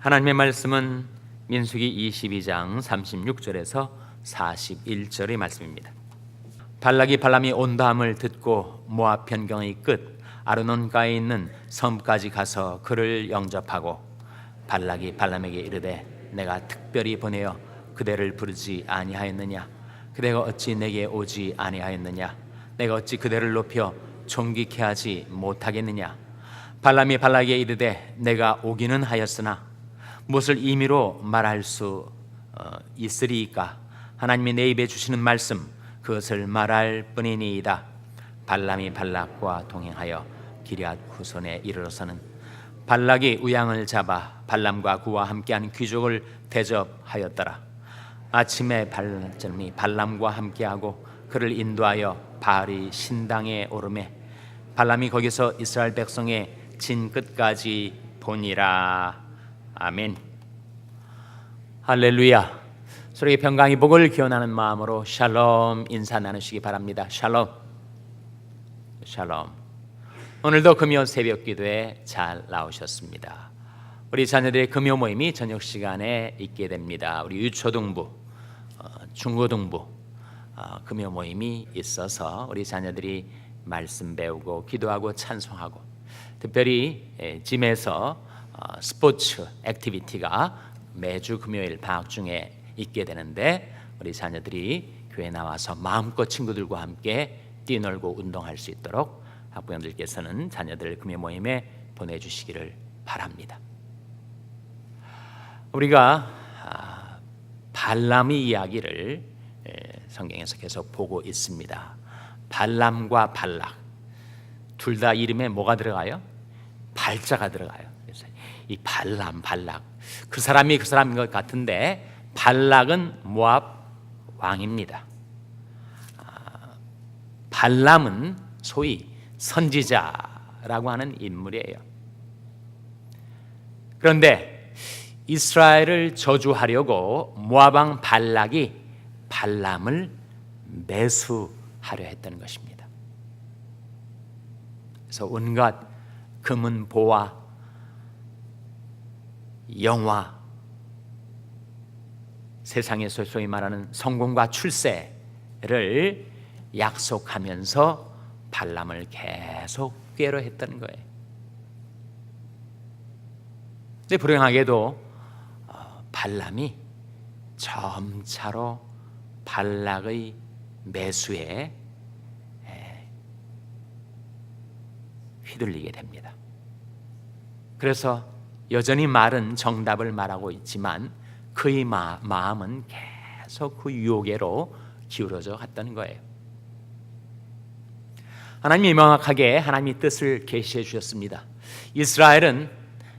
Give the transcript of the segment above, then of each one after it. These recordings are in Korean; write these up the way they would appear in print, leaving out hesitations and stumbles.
하나님의 말씀은 민수기 22장 36절에서 41절의 말씀입니다. 발락이 발람이 온다함을 듣고 모압 변경의 끝 아르논가에 있는 섬까지 가서 그를 영접하고 발락이 발람에게 이르되 내가 특별히 보내어 그대를 부르지 아니하였느냐? 그대가 어찌 내게 오지 아니하였느냐? 내가 어찌 그대를 높여 존귀케 하지 못하겠느냐? 발람이 발락에게 이르되 내가 오기는 하였으나 무엇을 임의로 말할 수 있으리이까? 하나님이 내 입에 주시는 말씀 그것을 말할 뿐이니이다. 발람이 발락과 동행하여 기럇 후손에 이르러서는 발락이 우양을 잡아 발람과 그와 함께한 귀족을 대접하였더라. 아침에 발람과 함께하고 그를 인도하여 바알이 신당에 오르매 발람이 거기서 이스라엘 백성의 진 끝까지 보니라. 아멘. 할렐루야. 서로의 평강의 복을 기원하는 마음으로 샬롬 인사 나누시기 바랍니다. 샬롬. 샬롬. 오늘도 금요 새벽 기도에 잘 나오셨습니다. 우리 자녀들의 금요 모임이 저녁 시간에 있게 됩니다. 우리 유초등부, 중고등부 금요 모임이 있어서 우리 자녀들이 말씀 배우고 기도하고 찬송하고 특별히 짐에서 스포츠 액티비티가 매주 금요일 방학 중에 있게 되는데 우리 자녀들이 교회 나와서 마음껏 친구들과 함께 뛰놀고 운동할 수 있도록 학부형들께서는 자녀들 금요 모임에 보내주시기를 바랍니다. 우리가 발람의 이야기를 성경에서 계속 보고 있습니다. 발람과 발락 둘 다 이름에 뭐가 들어가요? 발자가 들어가요. 그래서 이 발람, 발락 그 사람인 것 같은데 발락은 모압 왕입니다. 발람은 소위 선지자라고 하는 인물이에요. 그런데 이스라엘을 저주하려고 모압 왕 발락이 발람을 매수하려 했던 것입니다. 그래서 온갖 금은 보화, 영화, 세상에서 소위 말하는 성공과 출세를 약속하면서 발람을 계속 꾀로했던 거예요. 근데 불행하게도 발람이 점차로 발락의 매수에 휘둘리게 됩니다. 그래서 여전히 말은 정답을 말하고 있지만 그의 마음은 계속 그 유혹에로 기울어져 갔다는 거예요. 하나님이 명확하게 하나님의 뜻을 계시해 주셨습니다. 이스라엘은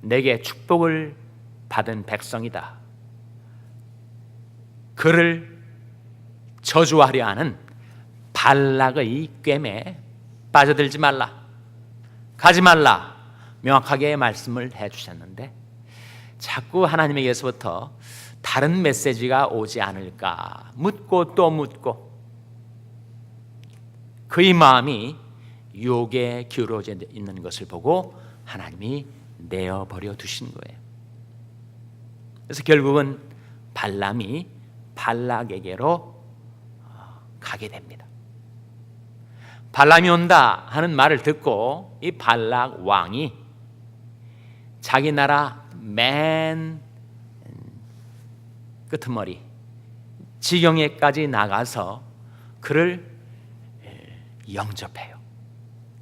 내게 축복을 받은 백성이다. 그를 저주하려 하는 발락의 꾀에 빠져들지 말라, 가지 말라 명확하게 말씀을 해주셨는데 자꾸 하나님에게서부터 다른 메시지가 오지 않을까 묻고 또 묻고 그의 마음이 유혹에 기울어져 있는 것을 보고 하나님이 내어버려 두신 거예요. 그래서 결국은 발람이 발락에게로 가게 됩니다. 발람이 온다 하는 말을 듣고 이 발락 왕이 자기 나라 맨 끄트머리 지경에까지 나가서 그를 영접해요.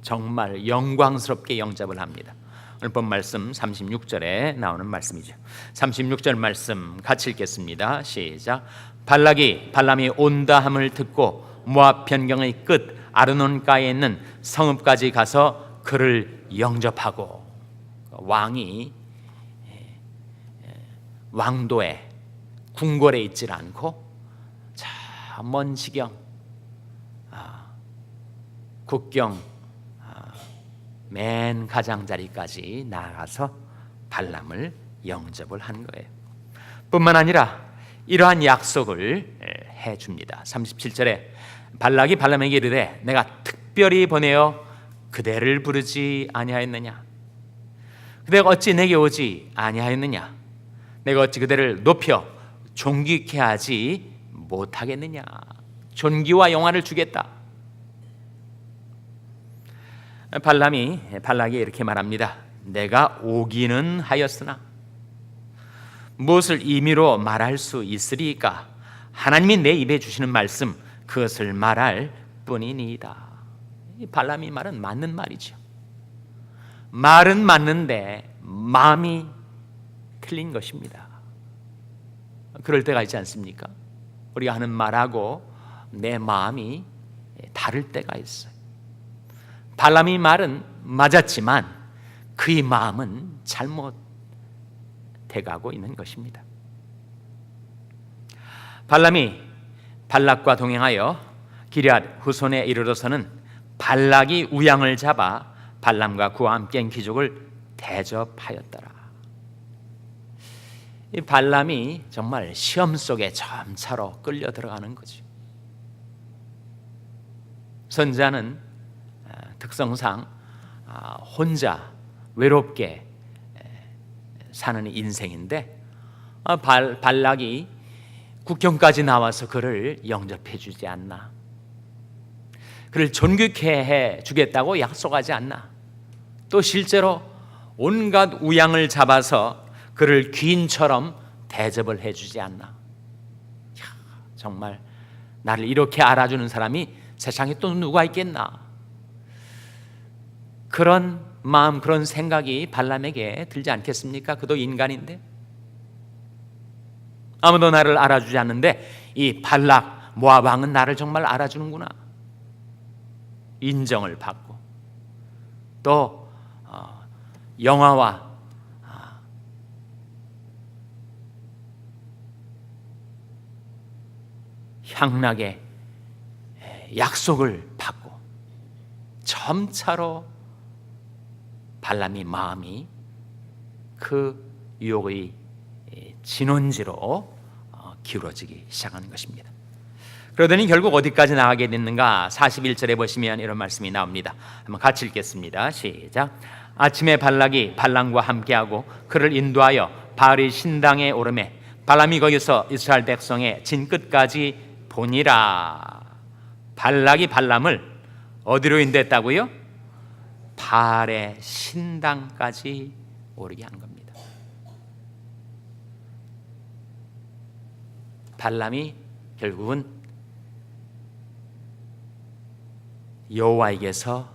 정말 영광스럽게 영접을 합니다. 오늘 본 말씀 36절에 나오는 말씀이죠. 36절 말씀 같이 읽겠습니다. 시작. 발락이 발람이 온다 함을 듣고 모압 변경의 끝 아르논가에 있는 성읍까지 가서 그를 영접하고 왕이 왕도에 궁궐에 있질 않고 저 먼 지경 국경 맨 가장자리까지 나아가서 발람을 영접을 한 거예요. 뿐만 아니라 이러한 약속을 해줍니다. 37절에 발락이 발람에게 이르되 내가 특별히 보내어 그대를 부르지 아니하였느냐? 그대가 어찌 내게 오지 아니하였느냐? 내가 어찌 그대를 높여 존귀케 하지 못하겠느냐. 존귀와 영화를 주겠다. 발락이 이렇게 말합니다. 내가 오기는 하였으나 무엇을 임의로 말할 수 있으리까? 하나님이 내 입에 주시는 말씀 그것을 말할 뿐이니이다. 발람이 말은 맞는 말이죠. 말은 맞는데 마음이 틀린 것입니다. 그럴 때가 있지 않습니까? 우리가 하는 말하고 내 마음이 다를 때가 있어요. 발람이 말은 맞았지만 그의 마음은 잘못돼가고 있는 것입니다. 발람이 발락과 동행하여 기럇 후손에 이르러서는 발락이 우양을 잡아 발람과 그와 함께 귀족을 대접하였더라. 이 발람이 정말 시험 속에 점차로 끌려 들어가는 거죠. 선지자는 특성상 혼자 외롭게 사는 인생인데 발락이 국경까지 나와서 그를 영접해 주지 않나, 그를 존귀케 해 주겠다고 약속하지 않나, 또 실제로 온갖 우양을 잡아서 그를 귀인처럼 대접을 해주지 않나. 정말 나를 이렇게 알아주는 사람이 세상에 또 누가 있겠나. 그런 마음, 그런 생각이 발람에게 들지 않겠습니까? 그도 인간인데 아무도 나를 알아주지 않는데 이 발락 모압 왕은 나를 정말 알아주는구나. 인정을 받고 또 영화와 향락의 약속을 받고 점차로 발람의 마음이 그 유혹의 진원지로 기울어지기 시작하는 것입니다. 그러더니 결국 어디까지 나가게 됐는가? 41절에 보시면 이런 말씀이 나옵니다. 한번 같이 읽겠습니다. 시작. 아침에 발락이 발람과 함께하고 그를 인도하여 바알의 신당에 오르매 발람이 거기서 이스라엘 백성의 진끝까지 보니라. 발락이 발람을 어디로 인도했다고요? 바알의 신당까지 오르게 한 겁니다. 발람이 결국은 여호와에게서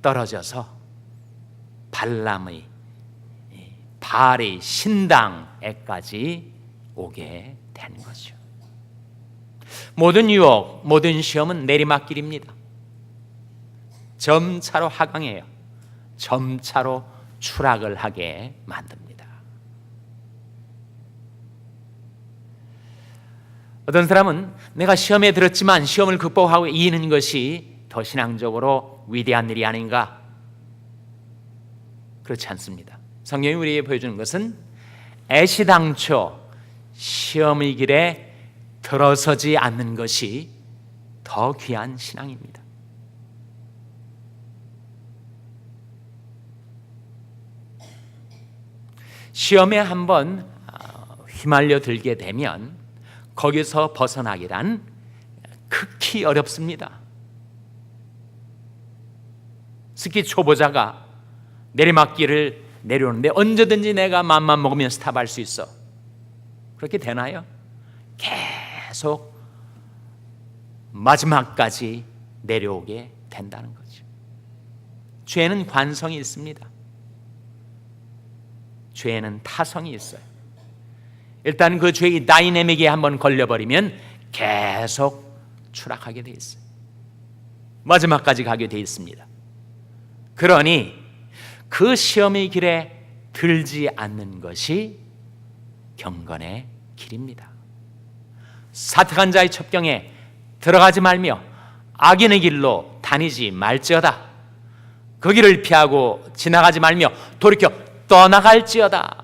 떨어져서 발람의 바알의 신당에까지 오게 된 거죠. 모든 유혹, 모든 시험은 내리막길입니다. 점차로 하강해요. 점차로 추락을 하게 만듭니다. 어떤 사람은 내가 시험에 들었지만 시험을 극복하고 이기는 것이 더 신앙적으로 위대한 일이 아닌가? 그렇지 않습니다. 성경이 우리에게 보여주는 것은 애시당초 시험의 길에 들어서지 않는 것이 더 귀한 신앙입니다. 시험에 한번 휘말려 들게 되면 거기서 벗어나기란 극히 어렵습니다. 특히 초보자가 내리막길을 내려오는데 언제든지 내가 맘만 먹으면 스탑할 수 있어. 그렇게 되나요? 계속 마지막까지 내려오게 된다는 거죠. 죄는 관성이 있습니다. 죄는 타성이 있어요. 일단 그 죄의 다이내믹에 한번 걸려버리면 계속 추락하게 돼 있어요. 마지막까지 가게 돼 있습니다. 그러니 그 시험의 길에 들지 않는 것이 경건의 길입니다. 사특한 자의 첩경에 들어가지 말며 악인의 길로 다니지 말지어다. 그 길을 피하고 지나가지 말며 돌이켜 떠나갈지어다.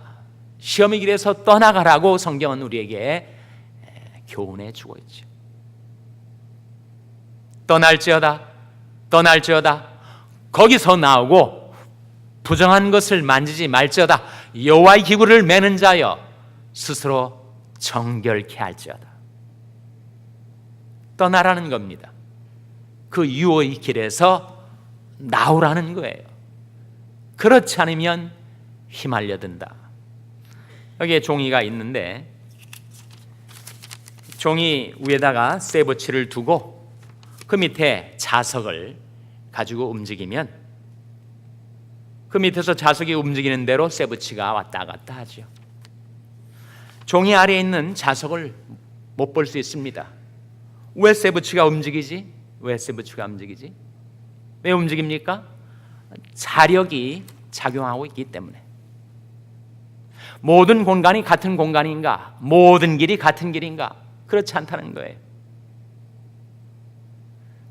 시험의 길에서 떠나가라고 성경은 우리에게 교훈해 주고 있죠. 떠날지어다. 거기서 나오고 부정한 것을 만지지 말지어다. 여호와의 기구를 매는 자여 스스로 정결케 할지어다. 떠나라는 겁니다. 그 유혹의 길에서 나오라는 거예요. 그렇지 않으면 휘말려든다. 여기에 종이가 있는데 종이 위에다가 쇠붙이를 두고 그 밑에 자석을 가지고 움직이면 그 밑에서 자석이 움직이는 대로 쇠붙이가 왔다 갔다 하죠. 종이 아래에 있는 자석을 못 볼 수 있습니다. 왜 쇠붙이가 움직이지? 왜 쇠붙이가 움직이지? 왜 움직입니까? 자력이 작용하고 있기 때문에. 모든 공간이 같은 공간인가? 모든 길이 같은 길인가? 그렇지 않다는 거예요.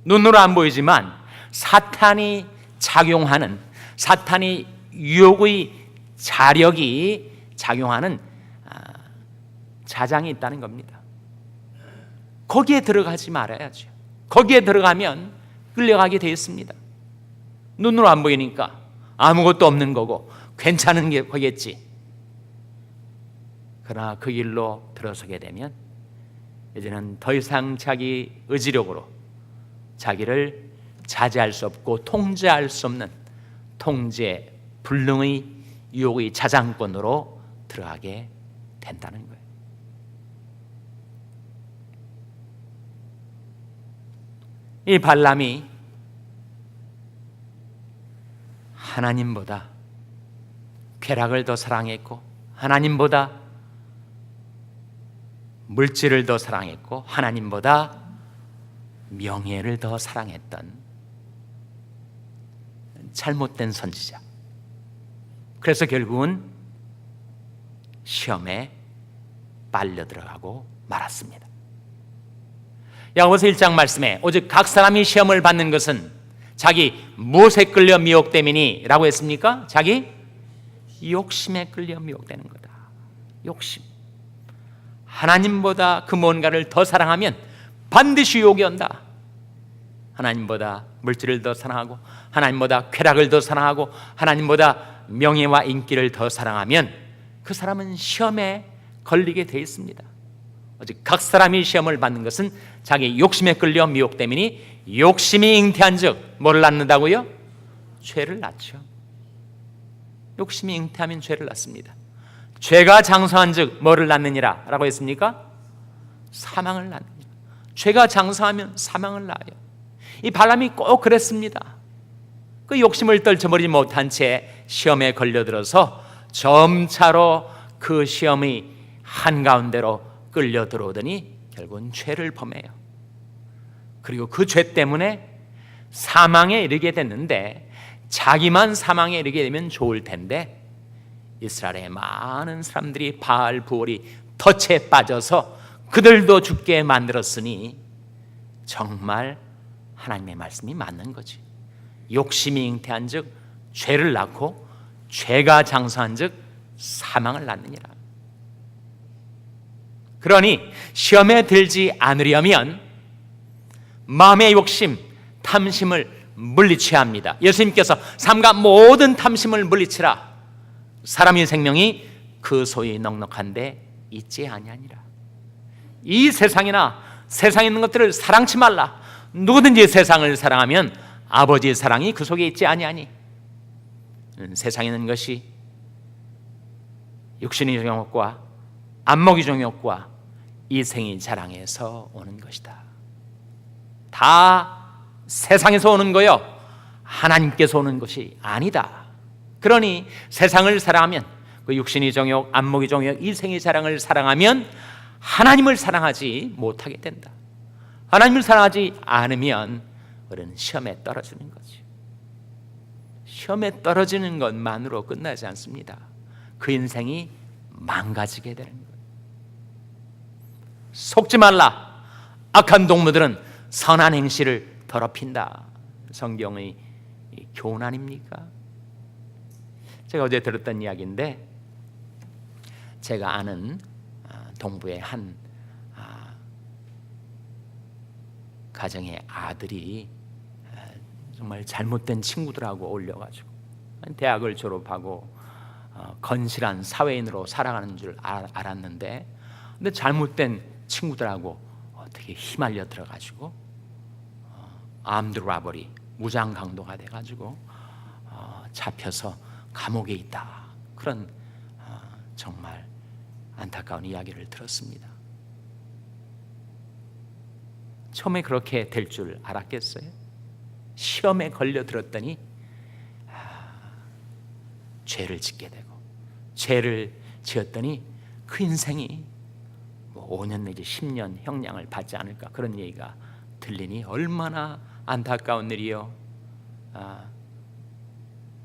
눈으로 안 보이지만 사탄이 작용하는, 사탄이 유혹의 자력이 작용하는 자장이 있다는 겁니다. 거기에 들어가지 말아야죠. 거기에 들어가면 끌려가게 되어 있습니다. 눈으로 안 보이니까 아무것도 없는 거고 괜찮은 게 거겠지. 그러나 그 길로 들어서게 되면 이제는 더 이상 자기 의지력으로 자기를 자제할 수 없고 통제할 수 없는 통제 불능의 유혹의 자장권으로 들어가게 된다는 거예요. 이 발람이 하나님보다 쾌락을 더 사랑했고 하나님보다 물질을 더 사랑했고 하나님보다 명예를 더 사랑했던 잘못된 선지자. 그래서 결국은 시험에 빨려 들어가고 말았습니다. 야고보서 1장 말씀에 오직 각 사람이 시험을 받는 것은 자기 무엇에 끌려 미혹됨이니 라고 했습니까? 자기 욕심에 끌려 미혹되는 거다. 욕심. 하나님보다 그 뭔가를 더 사랑하면 반드시 유혹이 온다. 하나님보다 물질을 더 사랑하고 하나님보다 쾌락을 더 사랑하고 하나님보다 명예와 인기를 더 사랑하면 그 사람은 시험에 걸리게 되어 있습니다. 오직 각 사람이 시험을 받는 것은 자기 욕심에 끌려 미혹됨이니 욕심이 잉태한 즉 뭐를 낳는다고요? 죄를 낳죠. 욕심이 잉태하면 죄를 낳습니다. 죄가 장성한 즉 뭐를 낳느니라 라고 했습니까? 사망을 낳느니라. 죄가 장성하면 사망을 낳아요. 이 발람이 꼭 그랬습니다. 그 욕심을 떨쳐버리지 못한 채 시험에 걸려들어서 점차로 그 시험의 한가운데로 끌려 들어오더니 결국은 죄를 범해요. 그리고 그 죄 때문에 사망에 이르게 됐는데 자기만 사망에 이르게 되면 좋을 텐데 이스라엘의 많은 사람들이 바알 부올이 덫에 빠져서 그들도 죽게 만들었으니 정말 하나님의 말씀이 맞는 거지. 욕심이 잉태한 즉 죄를 낳고 죄가 장성한 즉 사망을 낳느니라. 그러니 시험에 들지 않으려면 마음의 욕심, 탐심을 물리쳐야 합니다. 예수님께서 삼가 모든 탐심을 물리치라. 사람의 생명이 그 소위 넉넉한데 있지 아니하니라. 이 세상이나 세상에 있는 것들을 사랑치 말라. 누구든지 세상을 사랑하면 아버지의 사랑이 그 속에 있지 아니하니. 세상에 있는 것이 육신의 정욕과 안목의 정욕과 이생의 자랑에서 오는 것이다. 다 세상에서 오는 거요, 하나님께서 오는 것이 아니다. 그러니 세상을 사랑하면, 그 육신의 정욕, 안목의 정욕, 이생의 자랑을 사랑하면 하나님을 사랑하지 못하게 된다. 하나님을 사랑하지 않으면 우리는 시험에 떨어지는 거지. 시험에 떨어지는 것만으로 끝나지 않습니다. 그 인생이 망가지게 되는 거예요. 속지 말라. 악한 동무들은 선한 행실을 더럽힌다. 성경의 교훈 아닙니까? 제가 어제 들었던 이야기인데, 제가 아는 동부의 한 가정의 아들이 정말 잘못된 친구들하고 어울려가지고 대학을 졸업하고 건실한 사회인으로 살아가는 줄 알았는데, 근데 잘못된 친구들하고 어떻게 휘말려 들어가지고 암드 라버리, 무장 강도가 돼가지고 잡혀서 감옥에 있다. 그런 정말 안타까운 이야기를 들었습니다. 처음에 그렇게 될 줄 알았겠어요? 시험에 걸려 들었더니 죄를 짓게 되고, 죄를 지었더니 그 인생이 5년 내지 10년 형량을 받지 않을까, 그런 얘기가 들리니 얼마나 안타까운 일이요.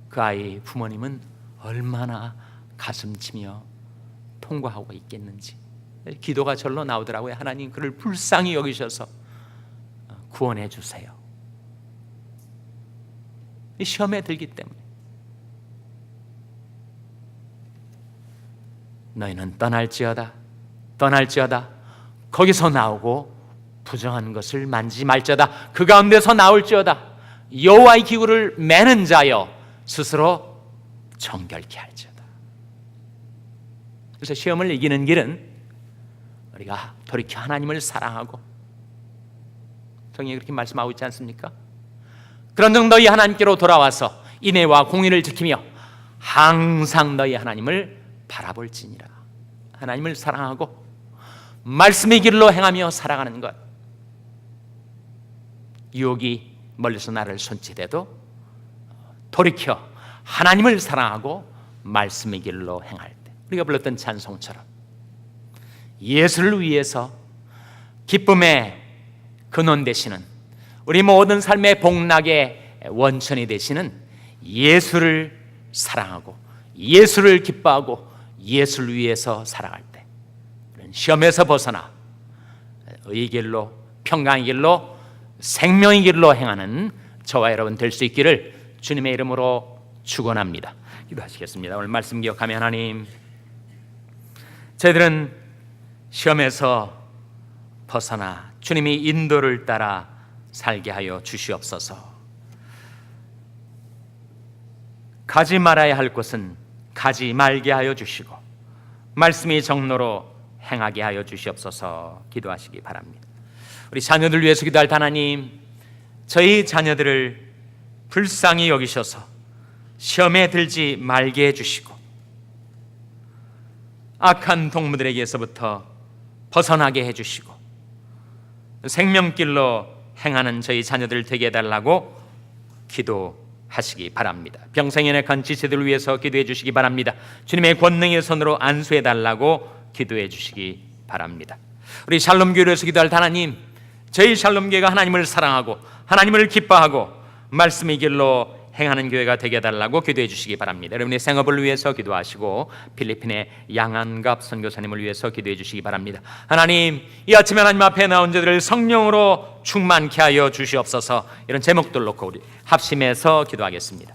그 아이 부모님은 얼마나 가슴치며 통과하고 있겠는지. 기도가 절로 나오더라고요. 하나님, 그를 불쌍히 여기셔서 구원해 주세요. 시험에 들기 때문에. 너희는 떠날지어다 거기서 나오고 부정한 것을 만지지 말지어다. 그 가운데서 나올지어다. 여호와의 기구를 매는 자여 스스로 정결케 할지어다. 그래서 시험을 이기는 길은 우리가 돌이켜 하나님을 사랑하고, 성경에 그렇게 말씀하고 있지 않습니까? 그런즉 너희 하나님께로 돌아와서 인애와 공의를 지키며 항상 너희 하나님을 바라볼지니라. 하나님을 사랑하고 말씀의 길로 행하며 살아가는 것. 유혹이 멀리서 나를 손짓해도 돌이켜 하나님을 사랑하고 말씀의 길로 행할 때, 우리가 불렀던 찬송처럼 예수를 위해서 기쁨의 근원 되시는, 우리 모든 삶의 복락의 원천이 되시는 예수를 사랑하고 예수를 기뻐하고 예수를 위해서 살아갈 때, 시험에서 벗어나 의의 길로, 평강의 길로, 생명의 길로 행하는 저와 여러분 될 수 있기를 주님의 이름으로 축원합니다. 기도하시겠습니다. 오늘 말씀 기억하며, 하나님, 저희들은 시험에서 벗어나 주님이 인도를 따라 살게 하여 주시옵소서. 가지 말아야 할 곳은 가지 말게 하여 주시고 말씀이 정로로 행하게 하여 주시옵소서. 기도하시기 바랍니다. 우리 자녀들 위해서 기도할 하나님, 저희 자녀들을 불쌍히 여기셔서 시험에 들지 말게 해주시고 악한 동무들에게서부터 벗어나게 해주시고 생명길로 행하는 저희 자녀들 되게 해달라고 기도하시기 바랍니다. 병상에 연약한 지체들을 위해서 기도해 주시기 바랍니다. 주님의 권능의 손으로 안수해달라고 기도해 주시기 바랍니다. 우리 샬롬교회에서 기도할 하나님, 저희 샬롬교회가 하나님을 사랑하고 하나님을 기뻐하고 말씀의 길로 행하는 교회가 되게 해달라고 기도해 주시기 바랍니다. 여러분의 생업을 위해서 기도하시고 필리핀의 양한갑 선교사님을 위해서 기도해 주시기 바랍니다. 하나님, 이 아침에 하나님 앞에 나온 자들을 성령으로 충만케 하여 주시옵소서. 이런 제목들 놓고 우리 합심해서 기도하겠습니다.